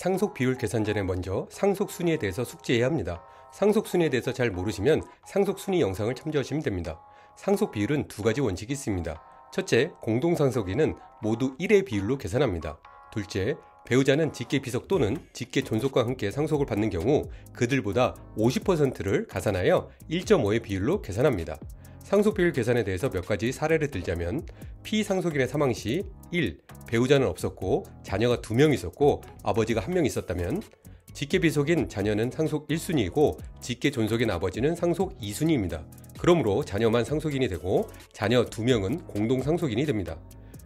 상속 비율 계산 전에 먼저 상속순위에 대해서 숙지해야 합니다. 상속순위에 대해서 잘 모르시면 상속순위 영상을 참조하시면 됩니다. 상속 비율은 두 가지 원칙이 있습니다. 첫째, 공동상속인은 모두 1의 비율로 계산합니다. 둘째, 배우자는 직계비속 또는 직계존속과 함께 상속을 받는 경우 그들보다 50%를 가산하여 1.5의 비율로 계산합니다. 상속비율 계산에 대해서 몇 가지 사례를 들자면, 피상속인의 사망 시 1. 배우자는 없었고 자녀가 2명 있었고 아버지가 1명 있었다면, 직계비속인 자녀는 상속 1순위이고 직계존속인 아버지는 상속 2순위입니다. 그러므로 자녀만 상속인이 되고 자녀 2명은 공동상속인이 됩니다.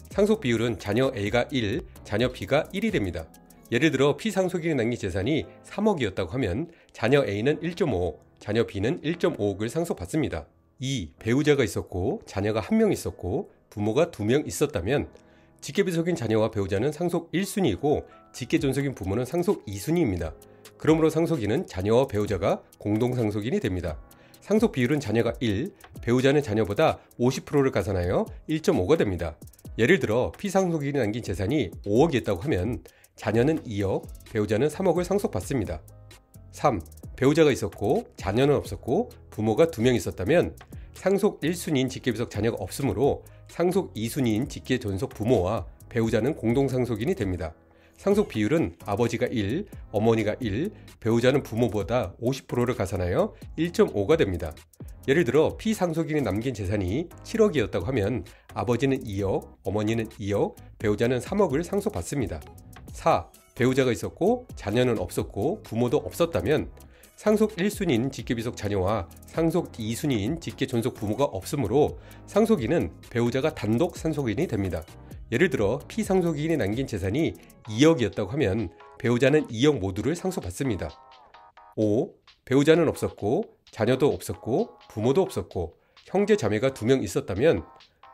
상속 비율은 자녀 A가 1, 자녀 B가 1이 됩니다. 예를 들어 피상속인이 남긴 재산이 3억이었다고 하면 자녀 A는 1.5, 자녀 B는 1.5억을 상속받습니다. 2. 배우자가 있었고 자녀가 1명 있었고 부모가 2명 있었다면, 직계비속인 자녀와 배우자는 상속 1순위이고 직계존속인 부모는 상속 2순위입니다. 그러므로 상속인은 자녀와 배우자가 공동상속인이 됩니다. 상속 비율은 자녀가 1, 배우자는 자녀보다 50%를 가산하여 1.5가 됩니다. 예를 들어 피상속인이 남긴 재산이 5억이었다고 하면 자녀는 2억, 배우자는 3억을 상속받습니다. 3. 배우자가 있었고 자녀는 없었고 부모가 2명 있었다면, 상속 1순위인 직계비속 자녀가 없으므로 상속 2순위인 직계존속 부모와 배우자는 공동상속인이 됩니다. 상속 비율은 아버지가 1, 어머니가 1, 배우자는 부모보다 50%를 가산하여 1.5가 됩니다. 예를 들어 피상속인이 남긴 재산이 7억이었다고 하면 아버지는 2억, 어머니는 2억, 배우자는 3억을 상속받습니다. 4. 배우자가 있었고 자녀는 없었고 부모도 없었다면, 상속 1순위인 직계비속 자녀와 상속 2순위인 직계존속 부모가 없으므로 상속인은 배우자가 단독 상속인이 됩니다. 예를 들어 피상속인이 남긴 재산이 2억이었다고 하면 배우자는 2억 모두를 상속받습니다. 5. 배우자는 없었고 자녀도 없었고 부모도 없었고 형제 자매가 2명 있었다면,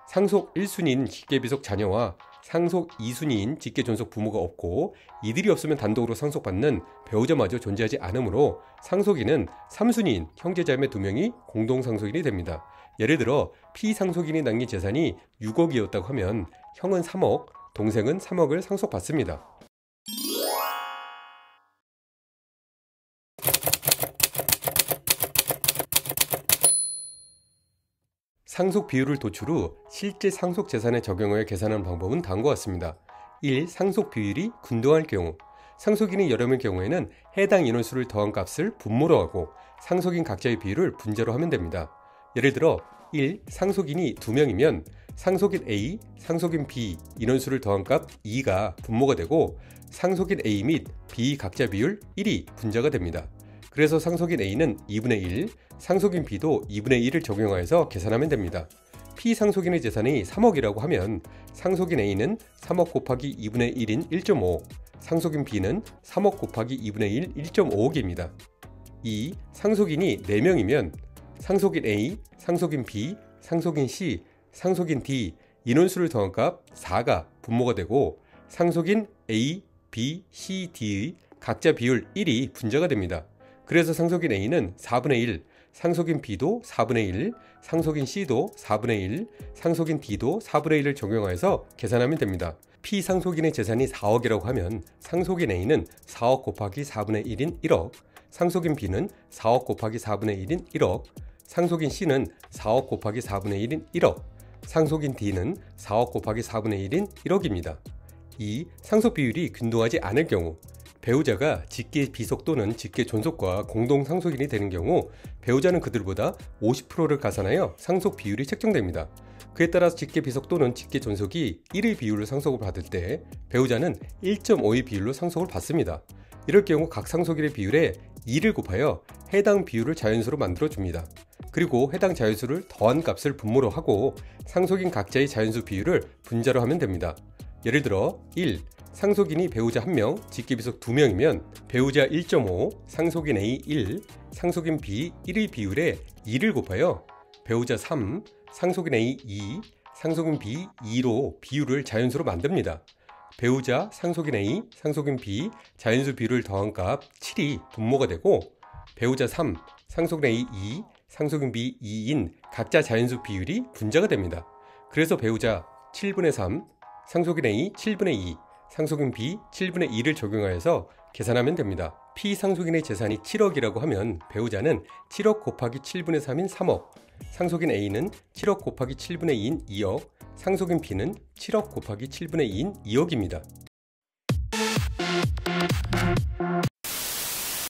상속 1순위인 직계비속 자녀와 상속 2순위인 직계존속 부모가 없고 이들이 없으면 단독으로 상속받는 배우자마저 존재하지 않으므로 상속인은 3순위인 형제자매 2명이 공동상속인이 됩니다. 예를 들어 피상속인이 남긴 재산이 6억이었다고 하면 형은 3억, 동생은 3억을 상속받습니다. 상속 비율을 도출 후 실제 상속 재산에 적용하여 계산하는 방법은 다음과 같습니다. 1. 상속 비율이 균등할 경우, 상속인이 여러 명의 경우에는 해당 인원수를 더한 값을 분모로 하고 상속인 각자의 비율을 분자로 하면 됩니다. 예를 들어 1. 상속인이 2명이면 상속인 A, 상속인 B 인원수를 더한 값 2가 분모가 되고 상속인 A 및 B 각자 비율 1이 분자가 됩니다. 그래서 상속인 A는 2분의 1, 상속인 B도 2분의 1을 적용하여서 계산하면 됩니다. 피상속인의 재산이 3억이라고 하면 상속인 A는 3억 곱하기 2분의 1인 1.5, 상속인 B는 3억 곱하기 2분의 1, 1.5억입니다. 2. 상속인이 4명이면 상속인 A, 상속인 B, 상속인 C, 상속인 D 인원수를 더한 값 4가 분모가 되고 상속인 A, B, C, D의 각자 비율 1이 분자가 됩니다. 그래서 상속인 A는 4분의 1, 상속인 B도 4분의 1, 상속인 C도 4분의 1, 상속인 D도 4분의 1을 적용하여서 계산하면 됩니다. 피상속인의 재산이 4억이라고 하면 상속인 A는 4억 곱하기 4분의 1인 1억, 상속인 B는 4억 곱하기 4분의 1인 1억, 상속인 C는 4억 곱하기 4분의 1인 1억, 상속인 D는 4억 곱하기 4분의 1인 1억입니다. 2. 상속 비율이 균등하지 않을 경우, 배우자가 직계비속 또는 직계존속과 공동상속인이 되는 경우 배우자는 그들보다 50%를 가산하여 상속 비율이 책정됩니다. 그에 따라서 직계비속 또는 직계존속이 1의 비율로 상속을 받을 때 배우자는 1.5의 비율로 상속을 받습니다. 이럴 경우 각 상속인의 비율에 2를 곱하여 해당 비율을 자연수로 만들어줍니다. 그리고 해당 자연수를 더한 값을 분모로 하고 상속인 각자의 자연수 비율을 분자로 하면 됩니다. 예를 들어 1. 상속인이 배우자 1명, 직계비속 2명이면 배우자 1.5, 상속인 A 1, 상속인 B 1의 비율에 2를 곱하여 배우자 3, 상속인 A 2, 상속인 B 2로 비율을 자연수로 만듭니다. 배우자, 상속인 A, 상속인 B 자연수 비율을 더한 값 7이 분모가 되고 배우자 3, 상속인 A 2, 상속인 B 2인 각자 자연수 비율이 분자가 됩니다. 그래서 배우자 7분의 3, 상속인 A 7분의 2, 상속인 B 7분의 2를 적용하여서 계산하면 됩니다. 피상속인의 재산이 7억이라고 하면 배우자는 7억 곱하기 7분의 3인 3억, 상속인 A는 7억 곱하기 7분의 2인 2억, 상속인 B는 7억 곱하기 7분의 2인 2억입니다.